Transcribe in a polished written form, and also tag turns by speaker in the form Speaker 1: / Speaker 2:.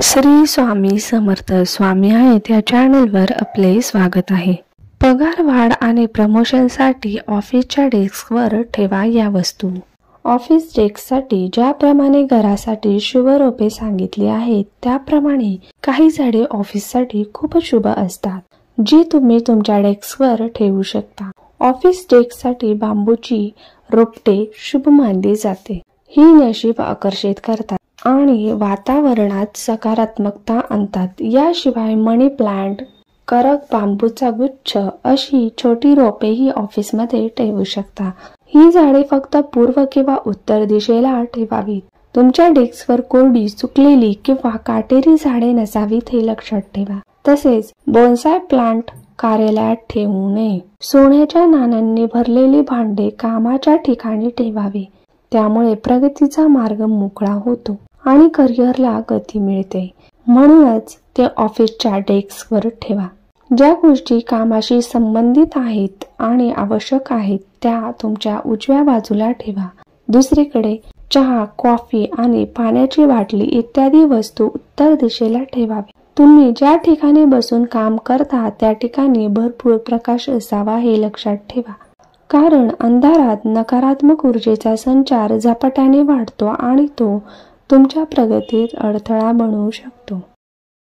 Speaker 1: श्री स्वामी समर्थ स्वामी आहेत या चॅनलवर आपले स्वागत आहे। पगार वाढ आणि प्रमोशनसाठी ऑफिसच्या डेस्कवर ठेवा या वस्तू। ऑफिस डेस्कसाठी ज्याप्रमाणे घरासाठी शुभ रोपे सांगितली आहेत त्याप्रमाणे काही झाडे ऑफिससाठी खूप शुभ असतात, जी तुम्ही तुमच्या डेस्कवर ठेवू शकता। ऑफिस डेस्कसाठी बांबूची रोपटे शुभ मानली जाते। ही नशीब आकर्षित करतात आणि वातावरणात सकारात्मकता आणतात। याशिवाय मनी प्लांट, करक बांबूचा गुच्छ अशी छोटी रोपेही ऑफिसमध्ये ठेवू शकता। ही झाडे फक्त पूर्व किंवा उत्तर दिशेला ठेवावीत। तुमच्या डेस्कवर कोरडी, सुकलेली किंवा काटेरी झाडे नसावीत हे लक्षात ठेवा। तसेच बोन्साय प्लांट कार्यालयात ठेवू नये। सोन्याच्या नाण्यांनी भरलेले भांडे कामाच्या ठिकाणी ठेवावे, त्यामुळे प्रगतीचा मार्ग मोकळा होतो आणि करिअरला गती मिळते। म्हणूनच ते ऑफिसच्या डेस्कवर ठेवा। ज्या गोष्टी कामाशी संबंधित आहेत आणि आवश्यक आहेत त्या तुमच्या उजव्या बाजूला ठेवा। दुसरीकडे चहा, कॉफी आणि पाण्याची बाटली इत्यादी वस्तू उत्तर दिशेला ठेवावे। तुम्ही ज्या ठिकाणी बसून काम करता त्या ठिकाणी भरपूर प्रकाश असावा हे लक्षात ठेवा, कारण अंधारात नकारात्मक ऊर्जेचा संचार झपाट्याने वाढतो आणि तो तुमच्या प्रगतीत अडथळा बनवू शकतो।